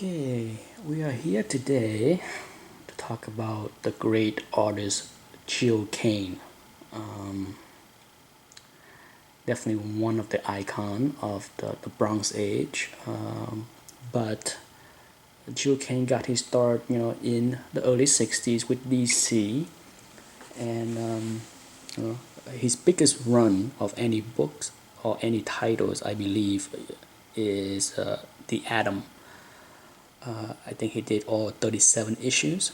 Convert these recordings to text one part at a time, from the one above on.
Okay, we are here today to talk about the great artist Gil Kane. Um, Definitely one of the icon of the Bronze Age. But Gil Kane got his start, in the early '60s with DC, and you know, his biggest run of any books or any titles, I believe, is The Atom. I think he did all 37 issues.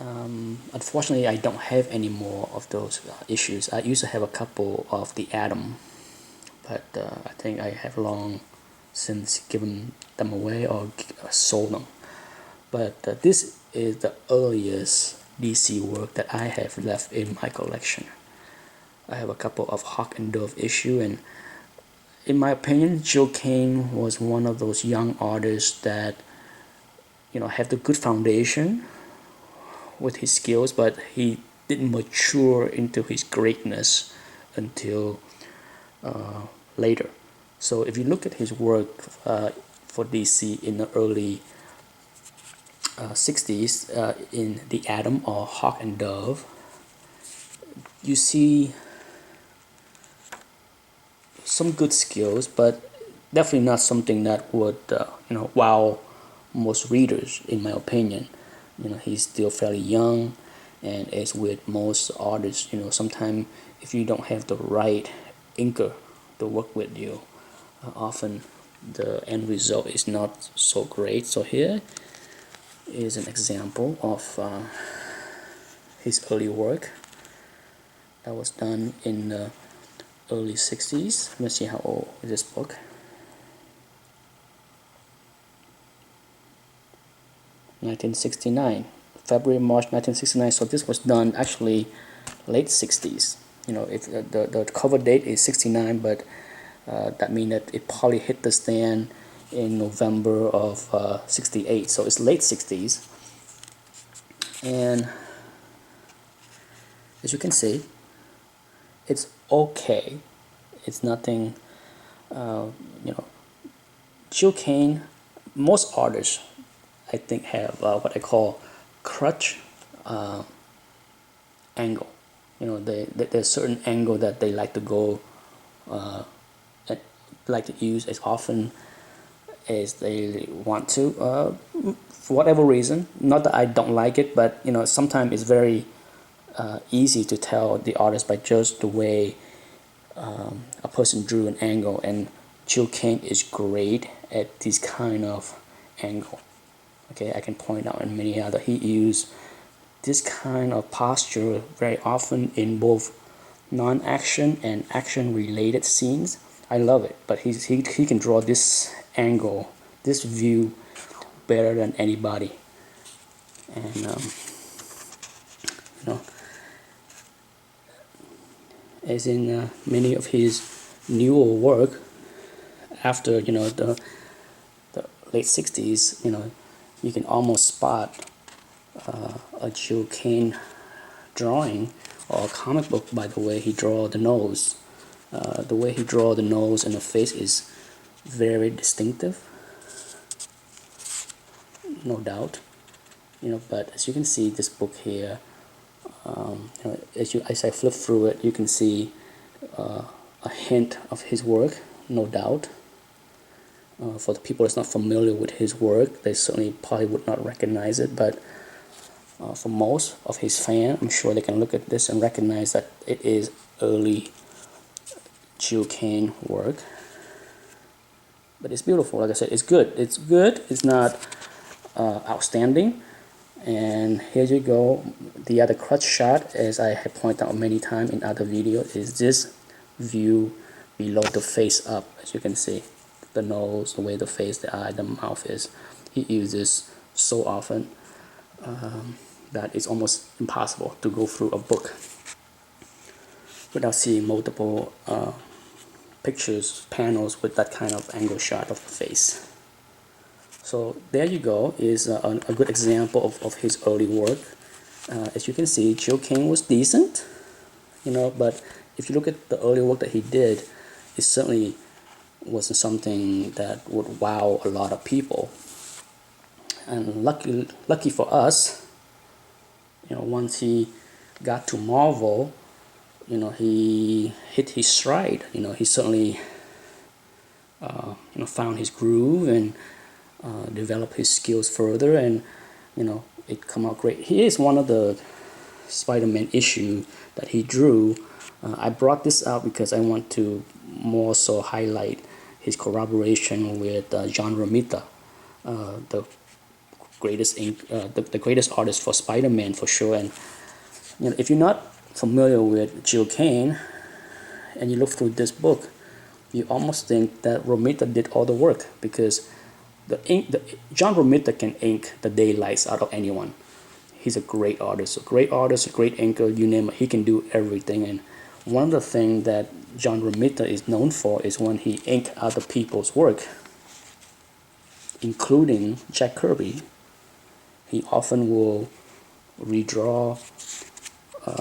Unfortunately, I don't have any more of those issues. I used to have a couple of The Atom, but I think I have long since given them away or sold them. But this is the earliest DC work that I have left in my collection. I have a couple of Hawk and Dove issue, and in my opinion, Gil Kane was one of those young artists that have the good foundation with his skills, but he didn't mature into his greatness until later. So if you look at his work for DC in the early '60s, in The Atom or Hawk and Dove, you see some good skills, but definitely not something that would wow most readers, in my opinion. He's still fairly young, and as with most artists, sometimes if you don't have the right inker to work with you, often the end result is not so great. So here is an example of his early work that was done in the early '60s. Let's see how old is this book. 1969, February-March 1969. So this was done actually late '60s. If the cover date is '69, but that means that it probably hit the stand in November of '68. So it's late '60s, and as you can see, it's okay. It's nothing. Gil Kane, most artists, I think, have what I call crutch angle. There's certain angle that they like to go, like to use as often as they want to, for whatever reason. Not that I don't like it, but sometimes it's very easy to tell the artist by just the way a person drew an angle, and Gil Kane is great at this kind of angle. Okay, I can point out in many other. He used this kind of posture very often in both non-action and action-related scenes. I love it, but he can draw this angle, this view, better than anybody. And as in many of his newer work after the late '60s, you can almost spot a Gil Kane drawing or a comic book by the way he draw the nose. The way he draw the nose and the face is very distinctive, no doubt. But as you can see, this book here, as I flip through it, you can see a hint of his work, no doubt. For the people that's not familiar with his work, they certainly probably would not recognize it, but for most of his fans, I'm sure they can look at this and recognize that it is early Gil Kane work. But it's beautiful. Like I said, it's good. It's good. It's not outstanding. And here you go. The other crutch shot, as I have pointed out many times in other videos, is this view below the face up. As you can see, the nose, the way the face, the eye, the mouth is. He uses so often that it's almost impossible to go through a book without seeing multiple pictures, panels with that kind of angle shot of the face. So there you go, is a good example of his early work. As you can see, Gil Kane was decent, but if you look at the early work that he did, it certainly wasn't something that would wow a lot of people. And lucky for us, once he got to Marvel, he hit his stride. He certainly found his groove and developed his skills further, and it come out great. He is one of the Spider-Man issue that he drew. I brought this out because I want to more so highlight his collaboration with John Romita, the the greatest artist for Spider-Man for sure. And if you're not familiar with Gil Kane and you look through this book, you almost think that Romita did all the work, because John Romita can ink the daylights out of anyone. He's a great artist, a great inker, you name it. He can do everything. And one of the things that John Romita is known for is when he inked other people's work, including Jack Kirby. He often will redraw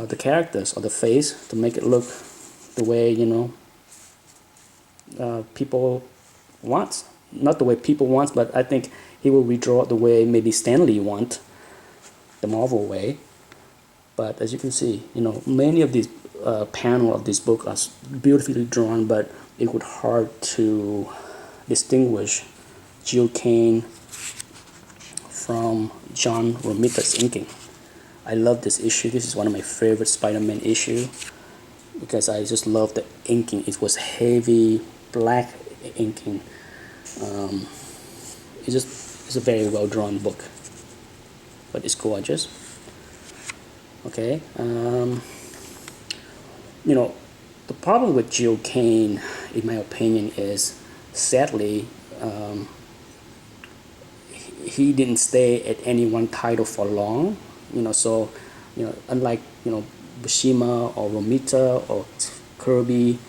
the characters or the face to make it look the way people want. Not the way people want, but I think he will redraw it the way maybe Stan Lee want, the Marvel way. But as you can see, many of these panels of this book are beautifully drawn, but it would hard to distinguish Gil Kane from John Romita's inking. I love this issue. This is one of my favorite Spider-Man issue because I just love the inking. It was heavy black inking. It's a very well drawn book, but it's gorgeous. Okay. The problem with Gil Kane, in my opinion, is sadly he didn't stay at any one title for long. So unlike Buscema or Romita or Kirby,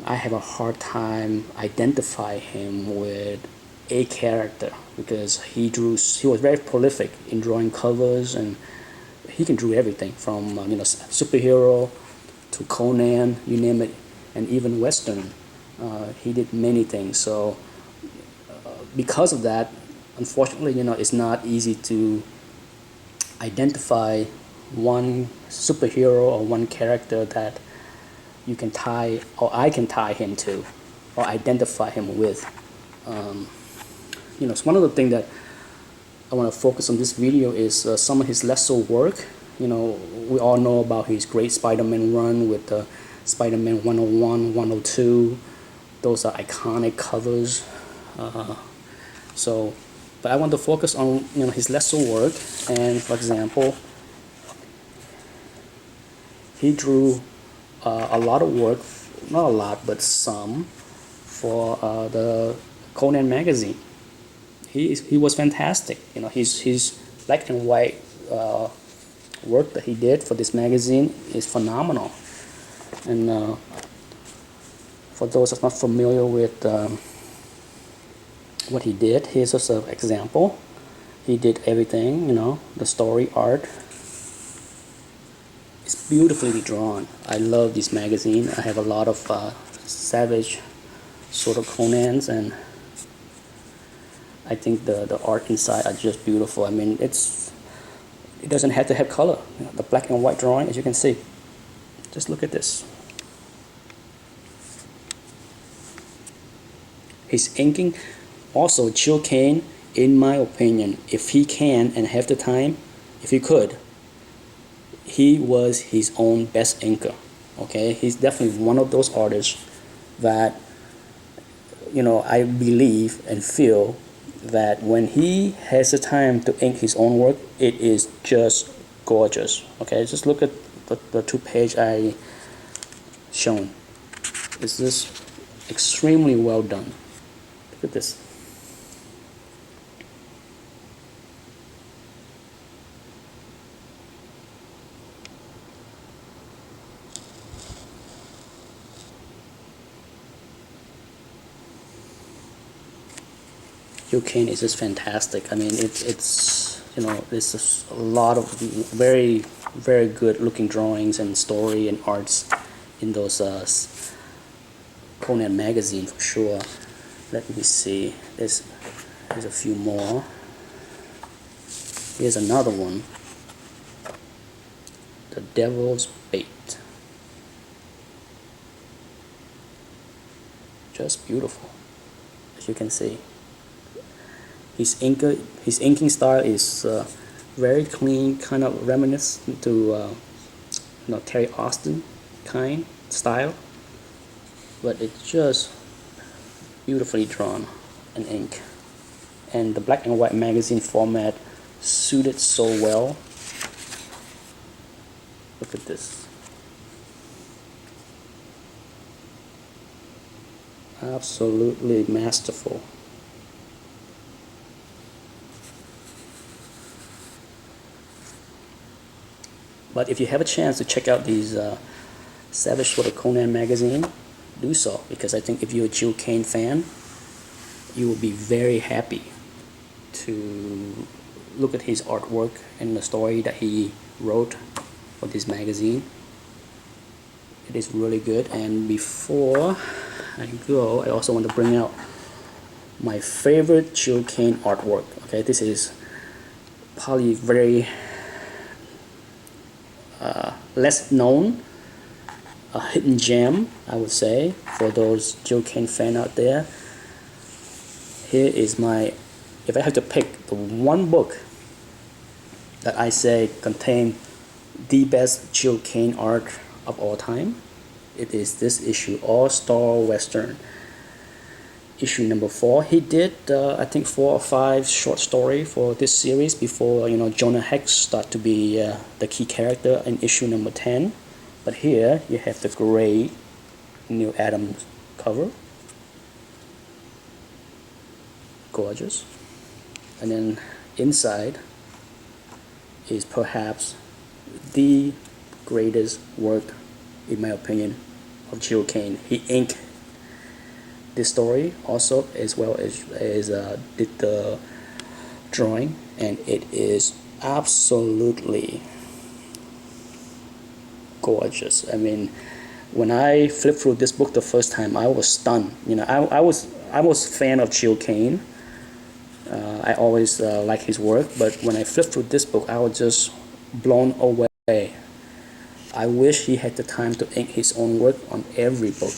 I have a hard time identify him with a character because he was very prolific in drawing covers, and he can draw everything from superhero to Conan, you name it, and even Western. He did many things. So because of that, unfortunately, it's not easy to identify one superhero or one character that you can tie, or I can tie him to, or identify him with. It's one of the things that I want to focus on this video is some of his lesser work. We all know about his great Spider-Man run with Spider-Man 101, 102. Those are iconic covers. But I want to focus on his lesser work. And for example, he drew a lot of work, not a lot, but some, for the Conan magazine. He was fantastic. His black and white work that he did for this magazine is phenomenal. And for those that's not familiar with what he did, here's just an example. He did everything, the story, art. It's beautifully drawn. I love this magazine. I have a lot of Savage sort of Conans, and I think the art inside are just beautiful. I mean, it doesn't have to have color. The black and white drawing, as you can see. Just look at this. His inking, also Gil Kane, in my opinion, if he can and have the time, if he could, he was his own best inker. Okay, he's definitely one of those artists that I believe and feel that when he has the time to ink his own work, it is just gorgeous. Okay, just look at the 2-page I shown. It's just extremely well done. Look at this. Gil Kane is just fantastic. I mean, it's there's a lot of very, very good looking drawings and story and arts in those Conan magazine for sure. Let me see. There's a few more. Here's another one, The Devil's Bait. Just beautiful, as you can see. His inking style is very clean, kind of reminiscent to Terry Austin kind style, but it's just beautifully drawn in ink, and the black and white magazine format suited so well. Look at this. Absolutely masterful. But if you have a chance to check out these Savage Sword of Conan magazine, do so, because I think if you're a Gil Kane fan, you will be very happy to look at his artwork and the story that he wrote for this magazine. It is really good. And before I go, I also want to bring out my favorite Gil Kane artwork. Okay, this is probably very less known, a hidden gem, I would say, for those Gil Kane fans out there. Here is my, if I have to pick the one book that I say contain the best Gil Kane art of all time, it is this issue, All-Star Western, issue number 4. He did I think 4 or 5 short stories for this series before Jonah Hex start to be the key character in issue number 10. But here you have the great Neil Adams cover, gorgeous, and then inside is perhaps the greatest work, in my opinion, of Gil Kane. He inked this story also, as well as did the drawing, and it is absolutely gorgeous. I mean, when I flipped through this book the first time, I was stunned. I was a fan of Gil Kane. I always liked his work, but when I flipped through this book, I was just blown away. I wish he had the time to ink his own work on every book.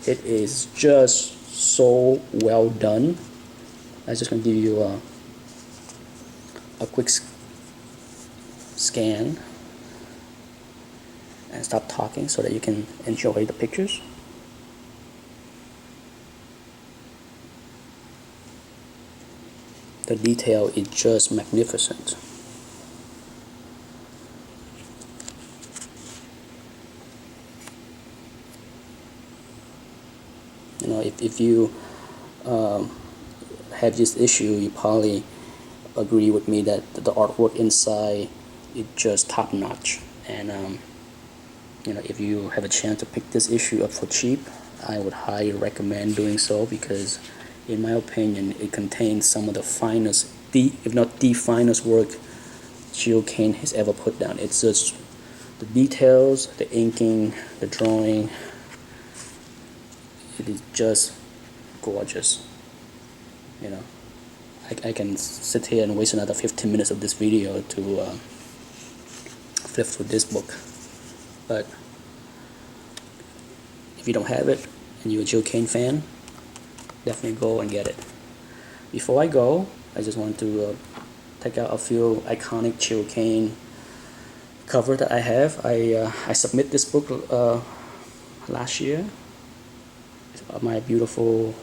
It is just so well done. I'm just going to give you a quick scan and stop talking so that you can enjoy the pictures. The detail is just magnificent. If you have this issue, you probably agree with me that the artwork inside is just top notch. And if you have a chance to pick this issue up for cheap, I would highly recommend doing so, because in my opinion it contains some of the finest, if not the finest work Gil Kane has ever put down. It's just the details, the inking, the drawing. It is just gorgeous. I can sit here and waste another 15 minutes of this video to flip through this book, but if you don't have it and you're a Gil Kane fan, definitely go and get it. Before I go, I just want to take out a few iconic Gil Kane cover that I have. I submit this book last year. My beautiful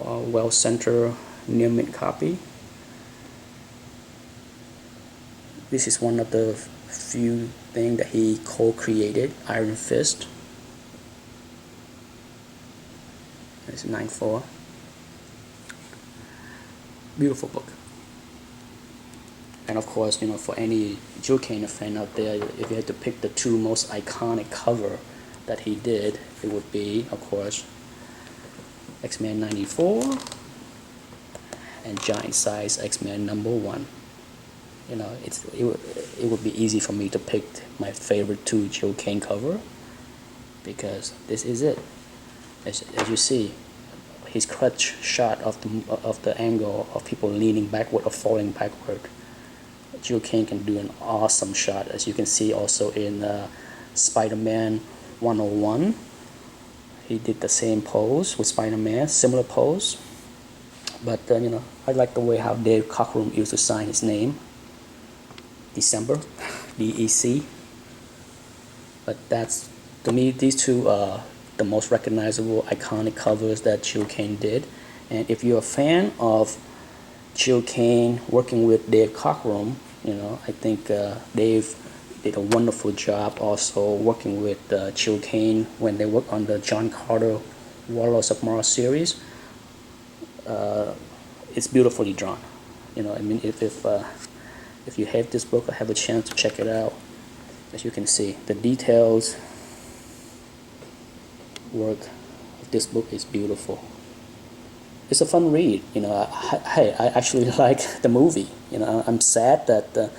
well-centered near mint copy. This is one of the few things that he co-created, Iron Fist. It's 9/4. Beautiful book. And of course, for any Gil Kane fan out there, if you had to pick the 2 most iconic cover that he did, it would be, of course, X-Men 94 and Giant Size X-Men #1. It would be easy for me to pick my favorite 2 Gil Kane cover, because this is it. As you see, his crutch shot of the angle of people leaning backward or falling backward Gil Kane can do an awesome shot, as you can see also in Spider-Man 101. He did the same pose with Spider-Man, similar pose. But I like the way how Dave Cockrum used to sign his name, December, DEC. But that's, to me, these two are the most recognizable, iconic covers that Gil Kane did. And if you're a fan of Gil Kane working with Dave Cockrum, I think Dave did a wonderful job also working with Gil Kane when they worked on the John Carter Warlords of Mars series. It's beautifully drawn. I mean, if you have this book or have a chance to check it out, as you can see, the details work of this book is beautiful. It's a fun read. I actually like the movie. I'm sad that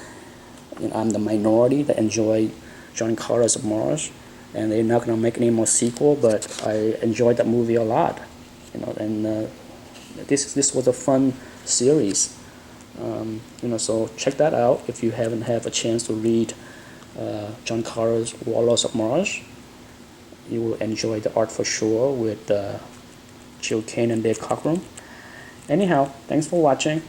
I'm the minority that enjoyed John Carter's of Mars, and they're not gonna make any more sequel. But I enjoyed that movie a lot. And this was a fun series. So check that out if you haven't had a chance to read John Carter's Warlords of Mars. You will enjoy the art for sure with Gil Kane and Dave Cockrum. Anyhow, thanks for watching.